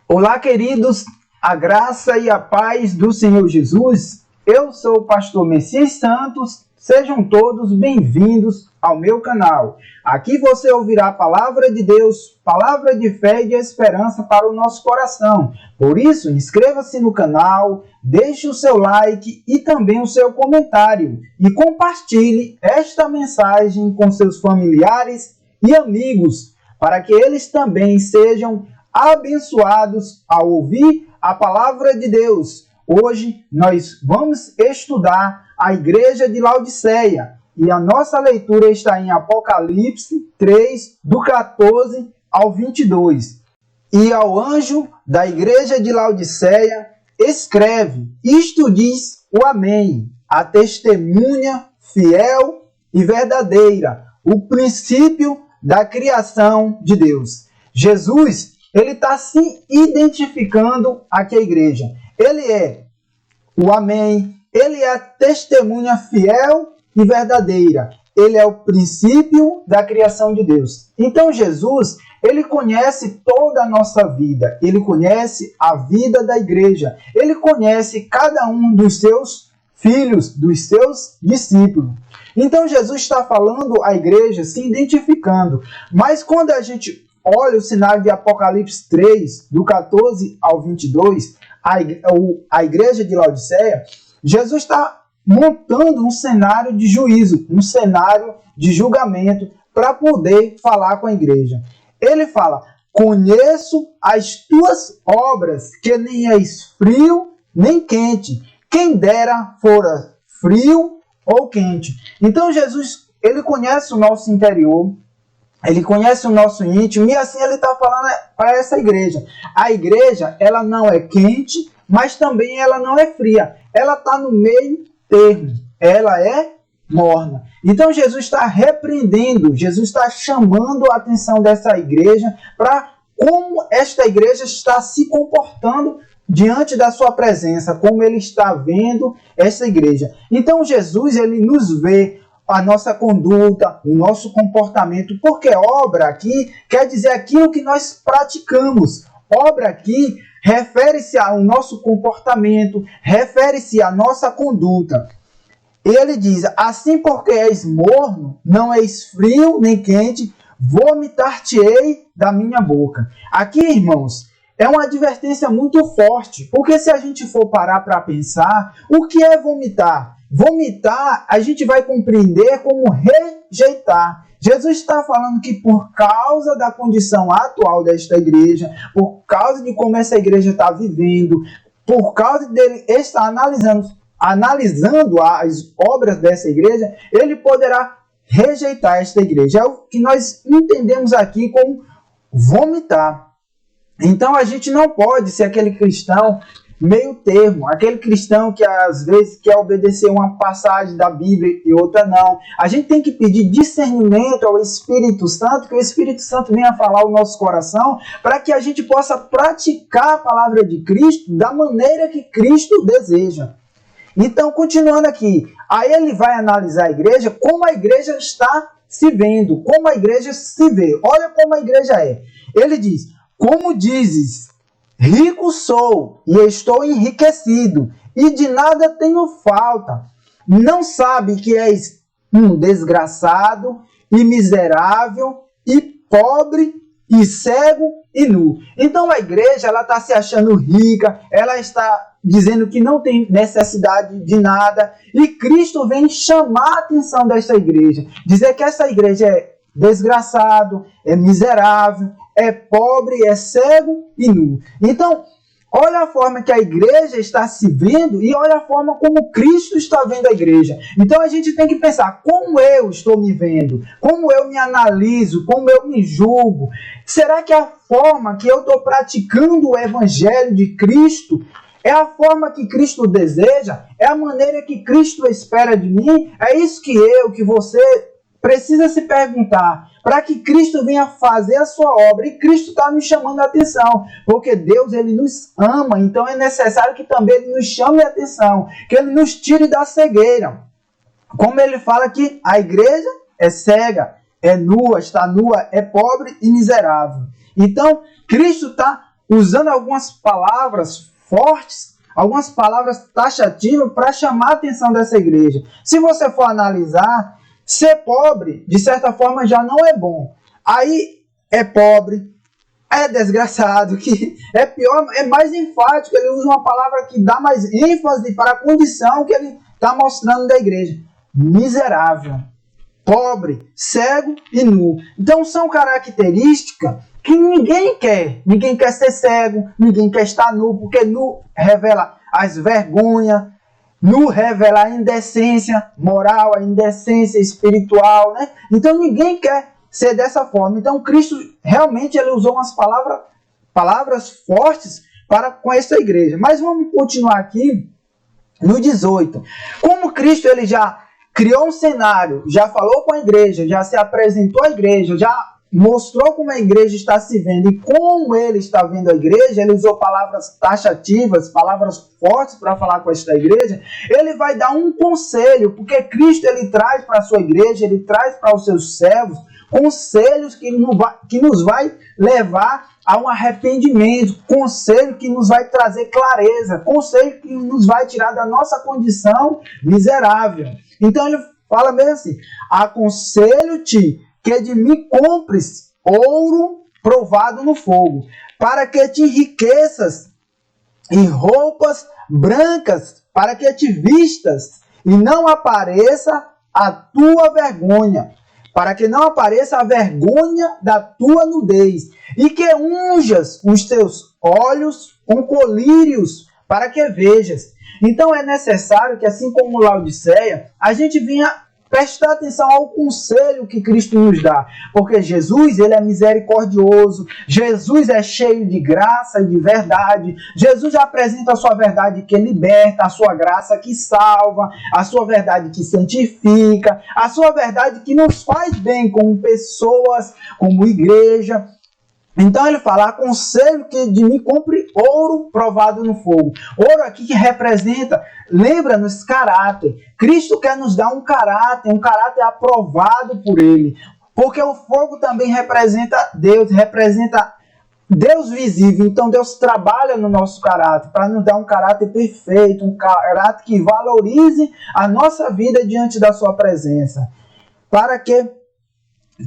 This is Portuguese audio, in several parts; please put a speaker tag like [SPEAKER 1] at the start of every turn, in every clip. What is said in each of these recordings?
[SPEAKER 1] Olá, queridos, a graça e a paz do Senhor Jesus. Eu sou o pastor Messias Santos. Sejam todos bem-vindos ao meu canal. Aqui você ouvirá a palavra de Deus, palavra de fé e de esperança para o nosso coração. Por isso, inscreva-se no canal, deixe o seu like e também o seu comentário. E compartilhe esta mensagem com seus familiares e amigos, para que eles também sejam abençoados ao ouvir a palavra de Deus. Hoje nós vamos estudar a igreja de Laodiceia e a nossa leitura está em Apocalipse 3, do 14 ao 22. E ao anjo da igreja de Laodiceia escreve: isto diz o Amém, a testemunha fiel e verdadeira, o princípio da criação de Deus. Jesus, ele está se identificando aqui à igreja. Ele é o Amém, ele é a testemunha fiel e verdadeira. Ele é o princípio da criação de Deus. Então Jesus, ele conhece toda a nossa vida. Ele conhece a vida da igreja. Ele conhece cada um dos seus filhos, dos seus discípulos. Então Jesus está falando à igreja, se identificando. Mas quando a gente olha o cenário de Apocalipse 3, do 14 ao 22, a igreja de Laodiceia, Jesus está montando um cenário de juízo, um cenário de julgamento para poder falar com a igreja. Ele fala: conheço as tuas obras, que nem és frio nem quente. Quem dera fora frio ou quente. Então Jesus, ele conhece o nosso interior, ele conhece o nosso íntimo, e assim ele está falando para essa igreja. A igreja, ela não é quente, mas também ela não é fria. Ela está no meio termo. Ela é morna. Então Jesus está repreendendo, Jesus está chamando a atenção dessa igreja para como esta igreja está se comportando diante da sua presença, como ele está vendo essa igreja. Então Jesus, ele nos vê a nossa conduta, o nosso comportamento, porque obra aqui quer dizer aquilo que nós praticamos. Obra aqui refere-se ao nosso comportamento, refere-se à nossa conduta. Ele diz: assim porque és morno, não és frio nem quente, vomitar-te-ei da minha boca. Aqui, irmãos, é uma advertência muito forte, porque se a gente for parar para pensar, o que é vomitar? Vomitar, a gente vai compreender como rejeitar. Jesus está falando que por causa da condição atual desta igreja, por causa de como essa igreja está vivendo, por causa dele estar analisando as obras dessa igreja, ele poderá rejeitar esta igreja. É o que nós entendemos aqui como vomitar. Então a gente não pode ser aquele cristão meio termo, aquele cristão que às vezes quer obedecer uma passagem da Bíblia e outra não. A gente tem que pedir discernimento ao Espírito Santo, que o Espírito Santo venha falar ao nosso coração, para que a gente possa praticar a palavra de Cristo da maneira que Cristo deseja. Então, continuando aqui, aí ele vai analisar a igreja, como a igreja está se vendo, como a igreja se vê. Olha como a igreja é. Ele diz: como dizes, rico sou e estou enriquecido, e de nada tenho falta. Não sabe que és um desgraçado e miserável e pobre e cego e nu. Então a igreja, ela está se achando rica, ela está dizendo que não tem necessidade de nada, e Cristo vem chamar a atenção dessa igreja, dizer que essa igreja é desgraçado, é miserável, é pobre, é cego e nu. Então, olha a forma que a igreja está se vendo e olha a forma como Cristo está vendo a igreja. Então a gente tem que pensar: como eu estou me vendo? Como eu me analiso? Como eu me julgo? Será que a forma que eu estou praticando o evangelho de Cristo é a forma que Cristo deseja? É a maneira que Cristo espera de mim? É isso que você precisa se perguntar, para que Cristo venha fazer a sua obra. E Cristo está nos chamando a atenção, porque Deus, ele nos ama, então é necessário que também ele nos chame a atenção, que ele nos tire da cegueira. Como ele fala que a igreja é cega, é nua, está nua, é pobre e miserável. Então, Cristo está usando algumas palavras fortes, algumas palavras taxativas para chamar a atenção dessa igreja. Se você for analisar, ser pobre, de certa forma, já não é bom. Aí é pobre, é desgraçado, que é pior, é mais enfático, ele usa uma palavra que dá mais ênfase para a condição que ele está mostrando da igreja. Miserável, pobre, cego e nu. Então são características que ninguém quer. Ninguém quer ser cego, ninguém quer estar nu, porque nu revela as vergonhas, nu revela a indecência moral, a indecência espiritual, né? Então ninguém quer ser dessa forma. Então Cristo realmente ele usou umas palavras fortes com essa igreja. Mas vamos continuar aqui no 18. Como Cristo ele já criou um cenário, já falou com a igreja, já se apresentou à igreja, já mostrou como a igreja está se vendo e como ele está vendo a igreja, ele usou palavras taxativas, palavras fortes para falar com esta igreja, ele vai dar um conselho, porque Cristo ele traz para a sua igreja, ele traz para os seus servos conselhos que nos vai levar a um arrependimento, conselho que nos vai trazer clareza, conselho que nos vai tirar da nossa condição miserável. Então ele fala mesmo assim: aconselho-te que de mim compres ouro provado no fogo, para que te enriqueças em roupas brancas, para que te vistas e não apareça a tua vergonha, para que não apareça a vergonha da tua nudez, e que unjas os teus olhos com colírios, para que vejas. Então é necessário que, assim como Laodiceia, a gente venha prestar atenção ao conselho que Cristo nos dá, porque Jesus ele é misericordioso, Jesus é cheio de graça e de verdade, Jesus apresenta a sua verdade que liberta, a sua graça que salva, a sua verdade que santifica, a sua verdade que nos faz bem como pessoas, como igreja. Então ele fala: aconselho que de mim compre ouro provado no fogo. Ouro aqui que representa, lembra-nos, caráter. Cristo quer nos dar um caráter aprovado por ele. Porque o fogo também representa Deus visível. Então Deus trabalha no nosso caráter para nos dar um caráter perfeito, um caráter que valorize a nossa vida diante da sua presença. Para que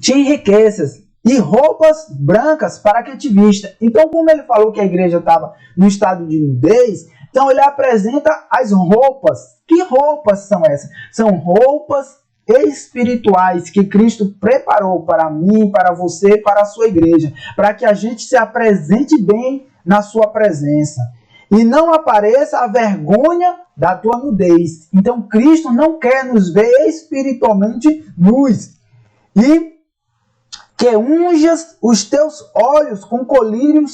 [SPEAKER 1] te enriqueças. E roupas brancas para que te vista. Então, como ele falou que a igreja estava no estado de nudez, então ele apresenta as roupas. Que roupas são essas? São roupas espirituais que Cristo preparou para mim, para você, para a sua igreja, para que a gente se apresente bem na sua presença. E não apareça a vergonha da tua nudez. Então, Cristo não quer nos ver espiritualmente nus. E que unjas os teus olhos com colírio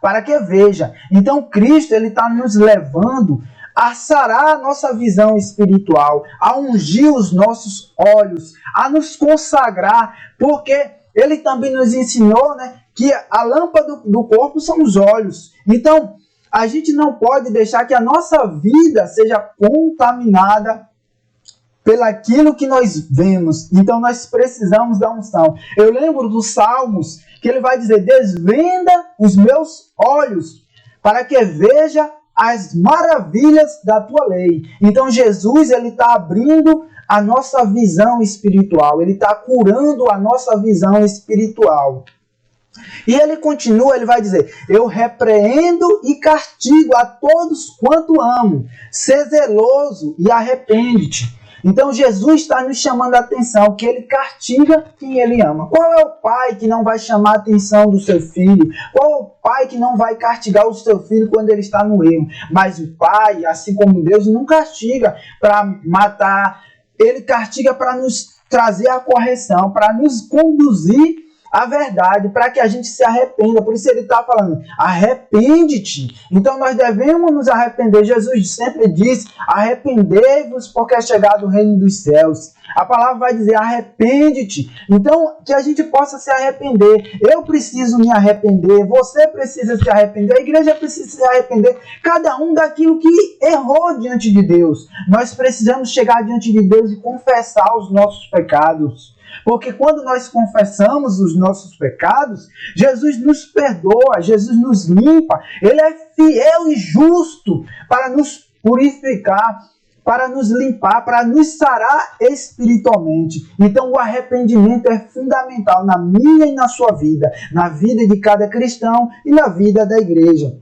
[SPEAKER 1] para que veja. Então Cristo ele está nos levando a sarar a nossa visão espiritual, a ungir os nossos olhos, a nos consagrar, porque ele também nos ensinou, né, que a lâmpada do corpo são os olhos. Então a gente não pode deixar que a nossa vida seja contaminada pelaquilo que nós vemos. Então nós precisamos da unção. Eu lembro dos Salmos, que ele vai dizer: desvenda os meus olhos, para que veja as maravilhas da tua lei. Então Jesus ele está abrindo a nossa visão espiritual, ele está curando a nossa visão espiritual. E ele continua, ele vai dizer: eu repreendo e castigo a todos quanto amo, sê zeloso e arrepende-te. Então Jesus está nos chamando a atenção, que ele castiga quem ele ama. Qual é o pai que não vai chamar a atenção do seu filho? Qual é o pai que não vai castigar o seu filho quando ele está no erro? Mas o pai, assim como Deus, não castiga para matar. Ele castiga para nos trazer a correção, para nos conduzir a verdade, para que a gente se arrependa. Por isso ele está falando: arrepende-te. Então nós devemos nos arrepender. Jesus sempre diz: arrependei-vos, porque é chegado o reino dos céus. A palavra vai dizer: arrepende-te. Então que a gente possa se arrepender. Eu preciso me arrepender, você precisa se arrepender, a igreja precisa se arrepender, cada um daquilo que errou diante de Deus. Nós precisamos chegar diante de Deus e confessar os nossos pecados. Porque quando nós confessamos os nossos pecados, Jesus nos perdoa, Jesus nos limpa. Ele é fiel e justo para nos purificar, para nos limpar, para nos sarar espiritualmente. Então o arrependimento é fundamental na minha e na sua vida, na vida de cada cristão e na vida da igreja.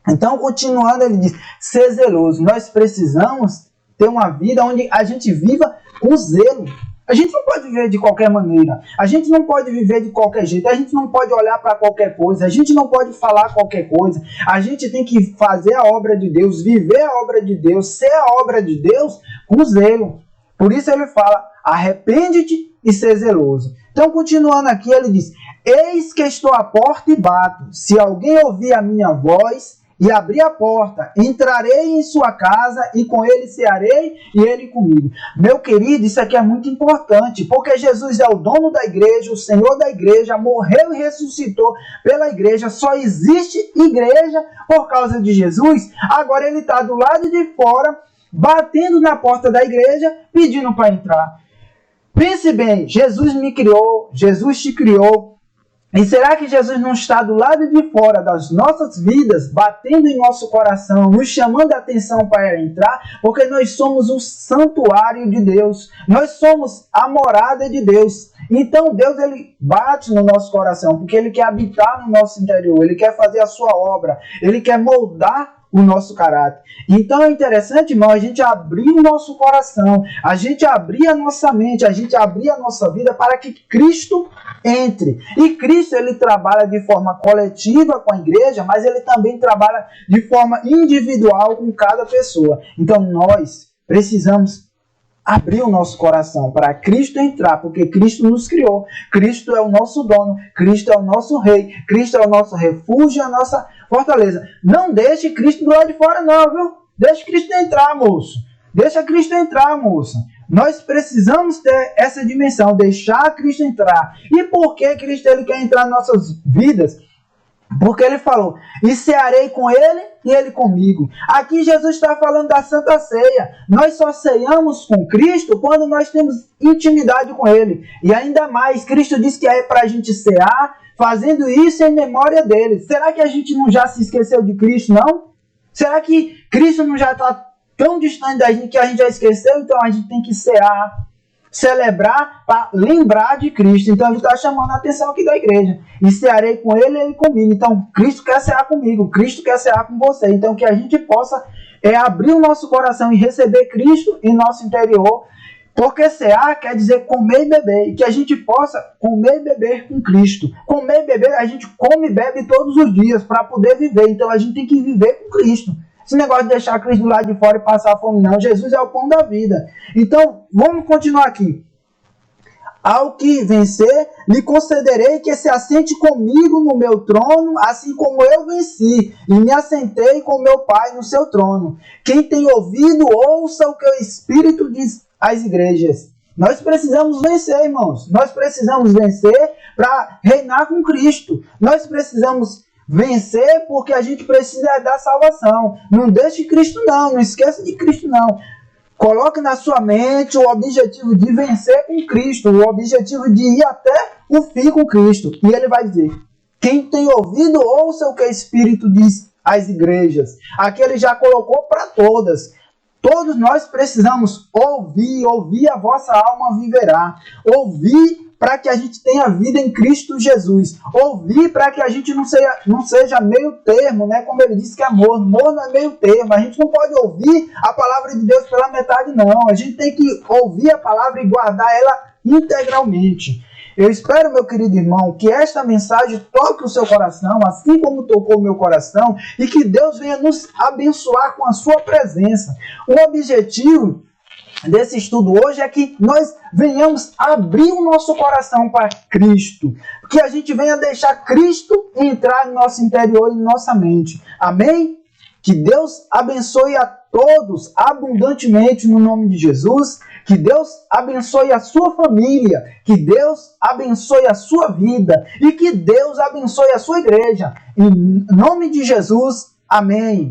[SPEAKER 1] Então, continuando, ele diz, ser zeloso. Nós precisamos ter uma vida onde a gente viva com zelo. A gente não pode viver de qualquer maneira. A gente não pode viver de qualquer jeito. A gente não pode olhar para qualquer coisa. A gente não pode falar qualquer coisa. A gente tem que fazer a obra de Deus, viver a obra de Deus, ser a obra de Deus com zelo. Por isso ele fala, arrepende-te e ser zeloso. Então, continuando aqui, ele diz, eis que estou à porta e bato. Se alguém ouvir a minha voz e abrir a porta, entrarei em sua casa e com ele cearei e ele comigo. Meu querido, isso aqui é muito importante, porque Jesus é o dono da igreja, o Senhor da igreja, morreu e ressuscitou pela igreja, só existe igreja por causa de Jesus. Agora ele está do lado de fora, batendo na porta da igreja, pedindo para entrar. Pense bem, Jesus me criou, Jesus te criou. E será que Jesus não está do lado de fora das nossas vidas, batendo em nosso coração, nos chamando a atenção para entrar? Porque nós somos o santuário de Deus. Nós somos a morada de Deus. Então Deus ele bate no nosso coração, porque Ele quer habitar no nosso interior. Ele quer fazer a sua obra. Ele quer moldar o nosso caráter. Então é interessante, irmão, a gente abrir o nosso coração, a gente abrir a nossa mente, a gente abrir a nossa vida para que Cristo entre. E Cristo ele trabalha de forma coletiva com a igreja, mas ele também trabalha de forma individual com cada pessoa. Então nós precisamos abrir o nosso coração para Cristo entrar, porque Cristo nos criou. Cristo é o nosso dono, Cristo é o nosso rei, Cristo é o nosso refúgio, a nossa fortaleza. Não deixe Cristo do lado de fora não, viu? Deixe Cristo entrar, moço. Deixa Cristo entrar, moça. Nós precisamos ter essa dimensão, deixar Cristo entrar. E por que Cristo ele quer entrar nas nossas vidas? Porque ele falou, e cearei com ele e ele comigo. Aqui Jesus está falando da Santa Ceia. Nós só ceiamos com Cristo quando nós temos intimidade com ele. E ainda mais, Cristo disse que é para a gente cear, fazendo isso em memória dele. Será que a gente não já se esqueceu de Cristo, não? Será que Cristo não já está tão distante da gente que a gente já esqueceu? Então a gente tem que cear, celebrar para lembrar de Cristo. Então ele está chamando a atenção aqui da igreja. E cearei com ele e ele comigo. Então Cristo quer cear comigo, Cristo quer cear com você. Então que a gente possa abrir o nosso coração e receber Cristo em nosso interior. Porque cear quer dizer comer e beber. E que a gente possa comer e beber com Cristo. Comer e beber, a gente come e bebe todos os dias para poder viver. Então a gente tem que viver com Cristo. Esse negócio de deixar Cristo do lado de fora e passar fome, não. Jesus é o pão da vida. Então, vamos continuar aqui. Ao que vencer, lhe concederei que se assente comigo no meu trono, assim como eu venci, e me assentei com meu Pai no seu trono. Quem tem ouvido, ouça o que o Espírito diz às igrejas. Nós precisamos vencer, irmãos. Nós precisamos vencer para reinar com Cristo. Nós precisamos vencer porque a gente precisa da salvação. Não deixe Cristo não, não esqueça de Cristo não. Coloque na sua mente o objetivo de vencer com Cristo, o objetivo de ir até o fim com Cristo. E ele vai dizer, quem tem ouvido, ouça o que o Espírito diz às igrejas. Aqui ele já colocou para todas. Todos nós precisamos ouvir a vossa alma viverá. Ouvir para que a gente tenha vida em Cristo Jesus. Ouvir para que a gente não seja meio termo, né? Como ele disse que é morno. Morno é meio termo. A gente não pode ouvir a palavra de Deus pela metade, não. A gente tem que ouvir a palavra e guardar ela integralmente. Eu espero, meu querido irmão, que esta mensagem toque o seu coração, assim como tocou o meu coração, e que Deus venha nos abençoar com a sua presença. O objetivo desse estudo hoje é que nós venhamos abrir o nosso coração para Cristo, que a gente venha deixar Cristo entrar no nosso interior e em nossa mente. Amém? Que Deus abençoe a todos abundantemente no nome de Jesus. Que Deus abençoe a sua família. Que Deus abençoe a sua vida. E que Deus abençoe a sua igreja. Em nome de Jesus. Amém.